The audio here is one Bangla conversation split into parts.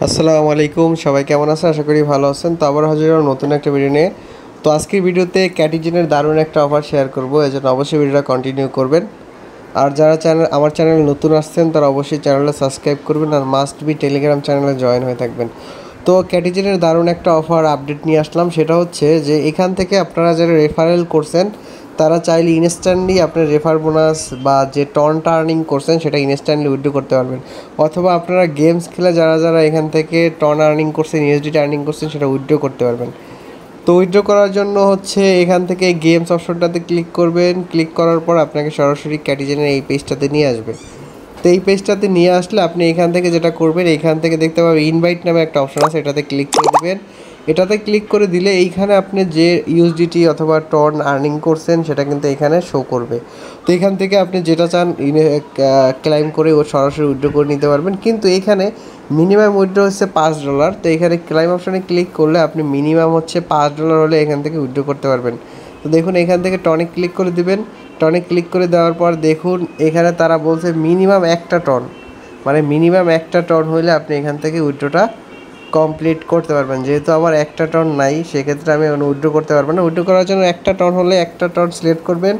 আসসালামু আলাইকুম, সবাই কেমন আছেন? আশা করি ভালো আছেন। তো আবার হাজির হলাম নতুন একটা ভিডিও নিয়ে। তো আজকের ভিডিওতে ক্যাটিজেনের দারুণ একটা অফার শেয়ার করব, এজন্য অবশ্যই ভিডিওটা কন্টিনিউ করবেন। আর যারা আমার চ্যানেল নতুন আসছেন তারা অবশ্যই চ্যানেলটা সাবস্ক্রাইব করবেন আর মাস্ট বি টেলিগ্রাম চ্যানেলে জয়েন হয়ে থাকবেন। তো ক্যাটিজেনের দারুণ একটা অফার আপডেট নিয়ে আসলাম, সেটা হচ্ছে যে এখান থেকে আপনারা যারা রেফারেল করছেন তারা চাইলে ইনস্ট্যান্টলি আপনার রেফার বোনাস বা যে টনটা আর্নিং করছেন সেটা ইনস্ট্যান্টলি উইথড্র করতে পারবেন। অথবা আপনারা গেমস খেলে যারা যারা এখান থেকে টন আর্নিং করছেন, ইউএসডিটি আর্নিং করছেন, সেটা উইথড্র করতে পারবেন। তো উইথড্র করার জন্য হচ্ছে এখান থেকে গেমস অপশনটাতে ক্লিক করবেন। ক্লিক করার পর আপনাকে সরাসরি ক্যাটিজেনের এই পেজটাতে নিয়ে আসবে। তো এই পেজটাতে নিয়ে আসলে আপনি এখান থেকে যেটা করবেন, এইখান থেকে দেখতে পাবেন ইনভাইট নামে একটা অপশন আছে, এটাতে ক্লিক করে দেবেন। এটাতে ক্লিক করে দিলে এইখানে আপনি যে ইউএসডিটি অথবা টন আর্নিং করছেন সেটা কিন্তু এখানে শো করবে। তো এখান থেকে আপনি যেটা চান ক্লাইম করে ও সরাসরি উইথড্র করে নিতে পারবেন। কিন্তু এখানে মিনিমাম উইথড্র হচ্ছে $5। তো এখানে ক্লাইম অপশানে ক্লিক করলে আপনি মিনিমাম হচ্ছে $5 হলে এখান থেকে উইথড্র করতে পারবেন। তো দেখুন এখান থেকে টনে ক্লিক করে দিবেন। টনে ক্লিক করে দেওয়ার পর দেখুন এখানে তারা বলছে মিনিমাম একটা টন, মানে মিনিমাম একটা টন হইলে আপনি এখান থেকে উইথড্রটা কমপ্লিট করতে পারবেন। যেহেতু আমার একটা টন নাই, সেক্ষেত্রে আমি উইথড্র করতে পারবো না। উইথড্র করার জন্য একটা টন হলে একটা টন সিলেক্ট করবেন,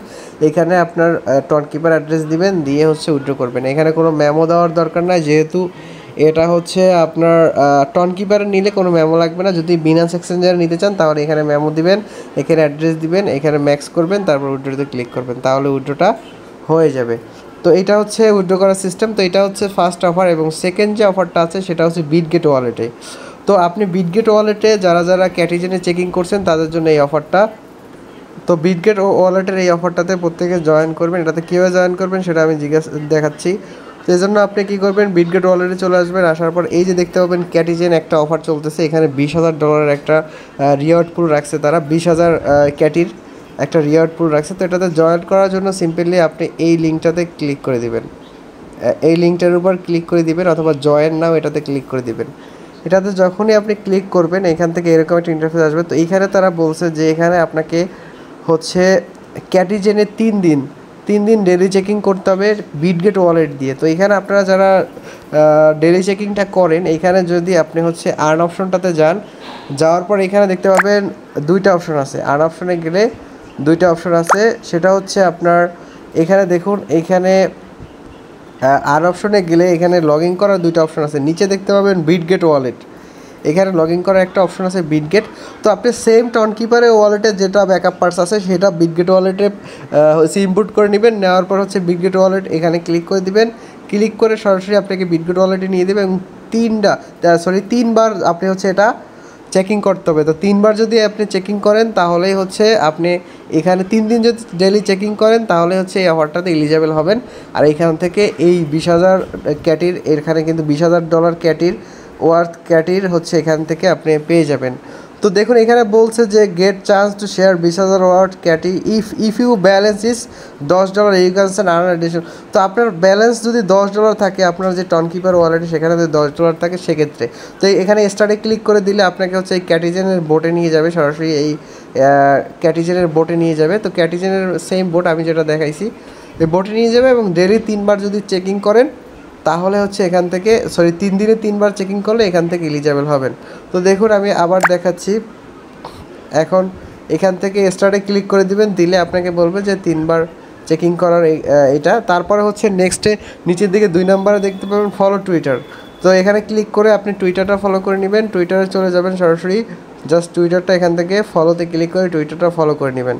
এখানে আপনার টন কিপার অ্যাড্রেস দিবেন, দিয়ে হচ্ছে উইথড্র করবেন। এখানে কোনো মেমো দেওয়ার দরকার নাই, যেহেতু এটা হচ্ছে আপনার টন কিপারে নিলে কোনো মেমো লাগবে না। যদি বিনান্স এক্সচেঞ্জারে নিতে চান তাহলে এখানে মেমো দিবেন, এখানে অ্যাড্রেস দিবেন, এখানে ম্যাক্স করবেন, তারপর উইথড্রোতে ক্লিক করবেন, তাহলে উইথড্রোটা হয়ে যাবে। তো এটা হচ্ছে উইথড্র করার সিস্টেম। তো এটা হচ্ছে ফার্স্ট অফার, এবং সেকেন্ড যে অফারটা আছে সেটা হচ্ছে বিটগেট ওয়ালেটে। তো আপনি বিটগেট ওয়ালেটে যারা যারা ক্যাটিজেনে চেকিং করছেন তাদের জন্য এই অফারটা। তো বিটগেট ওয়ালেটের এই অফারটাতে প্রত্যেকে জয়েন করবেন। এটাতে কীভাবে জয়েন করবেন সেটা আমি দেখাচ্ছি। তো এই জন্য আপনি কী করবেন, বিটগেট ওয়ালেটে চলে আসবেন। আসার পর এই যে দেখতে পাবেন ক্যাটিজেন একটা অফার চলতেছে, এখানে $20,000 একটা রিওয়ার্ড পুল রাখছে তারা, 20,000 ক্যাটির একটা রিওয়ার্ড পুল রাখছে। তো এটাতে জয়েন করার জন্য সিম্পলি আপনি এই লিঙ্কটাতে ক্লিক করে দিবেন, এই লিঙ্কটার উপর ক্লিক করে দিবেন, অথবা জয়েন নাও এটাতে ক্লিক করে দিবেন। এটাতে যখনই আপনি ক্লিক করবেন এখান থেকে এরকম একটা ইন্টারফেস আসবে। তো এইখানে তারা বলছে যে এখানে আপনাকে হচ্ছে ক্যাটিজেনে 3 দিন ডেলি চেকিং করতে হবে বিটগেট ওয়ালেট দিয়ে। তো এখানে আপনারা যারা ডেলি চেকিংটা করেন, এইখানে যদি আপনি হচ্ছে আর্ন অপশনটাতে যান, যাওয়ার পর এখানে দেখতে পাবেন দুইটা অপশন আছে। আর্ন অপশনে গেলে দুইটা অপশন আছে, সেটা হচ্ছে আপনার এখানে দেখুন, এইখানে আর অপশনে গেলে এখানে লগ ইন করার দুইটা অপশন আছে। নিচে দেখতে পাবেন বিটগেট ওয়ালেট, এখানে লগ ইন করার একটা অপশন আছে বিটগেট। তো আপনি সেম টন কিপারের ওয়ালেটে যেটা ব্যাকআপ পার্টস আছে সেটা বিটগেট ওয়ালেটে হচ্ছে ইনপুট করে নেবেন। নেওয়ার পর হচ্ছে বিটগেট ওয়ালেট এখানে ক্লিক করে দিবেন। ক্লিক করে সরাসরি আপনাকে বিটগেট ওয়ালেটে নিয়ে দেবে, এবং তিনবার আপনি হচ্ছে এটা চেকিং করতে হবে। তো 3বার যদি আপনি চেকিং করেন তাহলেই হচ্ছে আপনি এখানে 3 দিন যদি ডেলি চেকিং করেন তাহলে হচ্ছে এই অফারটাতে এলিজেবল হবেন। আর এখান থেকে এই 20,000 ক্যাটির, এখানে কিন্তু $20,000 ক্যাটির ওয়ার্থ ক্যাটির হচ্ছে এখান থেকে আপনি পেয়ে যাবেন। তো দেখুন এখানে বলছে যে get chance to share 20,000 worth Katy if you balance is $10 you can send another edition. তো আপনার ব্যালেন্স যদি $10 থাকে, আপনার যে টন কিপার ওয়ালেটে সেখানে যদি $10 থাকে সেক্ষেত্রে, তো এখানে স্টার্টে ক্লিক করে দিলে আপনাকে হচ্ছে এই ক্যাটিজেনের বোটে নিয়ে যাবে, সরাসরি এই ক্যাটিজেনের বোটে নিয়ে যাবে। তো ক্যাটিজেনের সেম বোট আমি যেটা দেখাইছি এই বোটে নিয়ে যাবে, এবং ডেলি 3বার যদি চেকিং করেন তাহলে হচ্ছে এখান থেকে 3 দিনে 3বার চেকিং করলে এখান থেকে এলিজেবল হবেন। তো দেখুন আমি আবার দেখাচ্ছি। এখন এখান থেকে স্টার্টে ক্লিক করে দিবেন, দিলে আপনাকে বলবে যে 3বার চেকিং করার এটা। তারপরে হচ্ছে নেক্সটে নিচের দিকে 2 নম্বরে দেখতে পাবেন ফলো টুইটার। তো এখানে ক্লিক করে আপনি টুইটারটা ফলো করে নেবেন। টুইটারে চলে যাবেন সরাসরি, জাস্ট টুইটারটা এখান থেকে ফলোতে ক্লিক করে টুইটারটা ফলো করে নেবেন।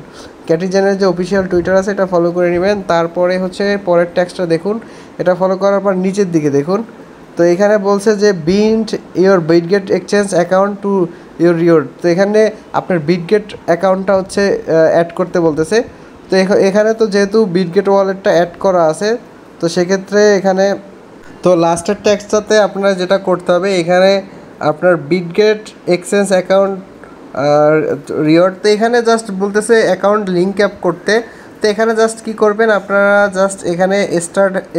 ক্যাটিজেনের যে অফিসিয়াল টুইটার আছে এটা ফলো করে নেবেন। তারপরে হচ্ছে পরের ট্যাক্সটা দেখুন, এটা ফলো করার পর নিচের দিকে দেখুন। তো এখানে বলছে যে bind your Bitget exchange account to your reward. তো এখানে আপনার বিটগেট অ্যাকাউন্টটা হচ্ছে অ্যাড করতে বলতেছে। তো এখানে তো যেহেতু বিটগেট ওয়ালেটটা অ্যাড করা আছে, তো সেক্ষেত্রে এখানে তো লাস্টের ট্যাক্সটাতে আপনার যেটা করতে হবে, এখানে আপনার বিটগেট এক্সচেঞ্জ অ্যাকাউন্ট আর রিওয়ার্ড। তো এখানে জাস্ট বলতেছে অ্যাকাউন্ট লিঙ্ক আপ করতে। তো এখানে জাস্ট কী করবেন, আপনারা জাস্ট এখানে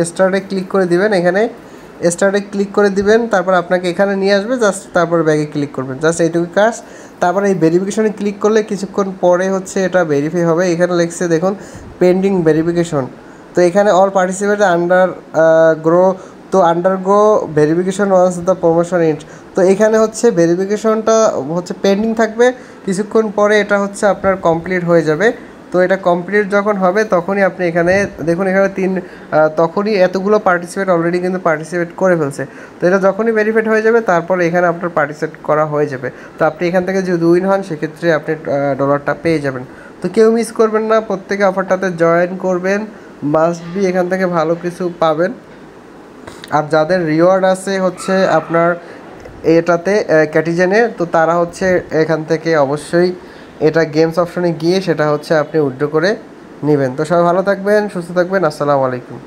স্টার্টে ক্লিক করে দিবেন, এখানে স্টার্টে ক্লিক করে দিবেন, তারপর আপনাকে এখানে নিয়ে আসবে, জাস্ট তারপর ব্যাগে ক্লিক করবেন, জাস্ট এইটুকু কাজ। তারপরে এই ভেরিফিকেশনে ক্লিক করলে কিছুক্ষণ পরে হচ্ছে এটা ভেরিফাই হবে। এখানে লিখছে দেখুন পেন্ডিং ভেরিফিকেশন। তো এখানে অল পার্টিসিপেট আন্ডার গ্রো তো undergo verification once the promotion ইন্ট, তো এখানে হচ্ছে ভেরিফিকেশনটা হচ্ছে পেন্ডিং থাকবে, কিছুক্ষণ পরে এটা হচ্ছে আপনার কমপ্লিট হয়ে যাবে। তো এটা কমপ্লিট যখন হবে তখনই আপনি এখানে দেখুন, এখানে তখনই এতগুলো পার্টিসিপেট অলরেডি কিন্তু পার্টিসিপেট করে ফেলছে। তো এটা যখনই ভেরিফাইড হয়ে যাবে তারপরে এখানে আপনার পার্টিসিপেট করা হয়ে যাবে। তো আপনি এখান থেকে যদি উইন হন সেক্ষেত্রে আপনি ডলারটা পেয়ে যাবেন। তো কেউ মিস করবেন না, প্রত্যেকে অফারটাতে জয়েন করবেন, মাস্ট বি এখান থেকে ভালো কিছু পাবেন। আর যাদের রিওয়ার্ড আছে হচ্ছে আপনার এটাতে ক্যাটিজেনে, তো তারা হচ্ছে এখান থেকে অবশ্যই এটা গেমস অপশনে গিয়ে সেটা হচ্ছে আপনি উইথড্র করে নেবেন। তো সবাই ভালো থাকবেন, সুস্থ থাকবেন, আসসালামু আলাইকুম।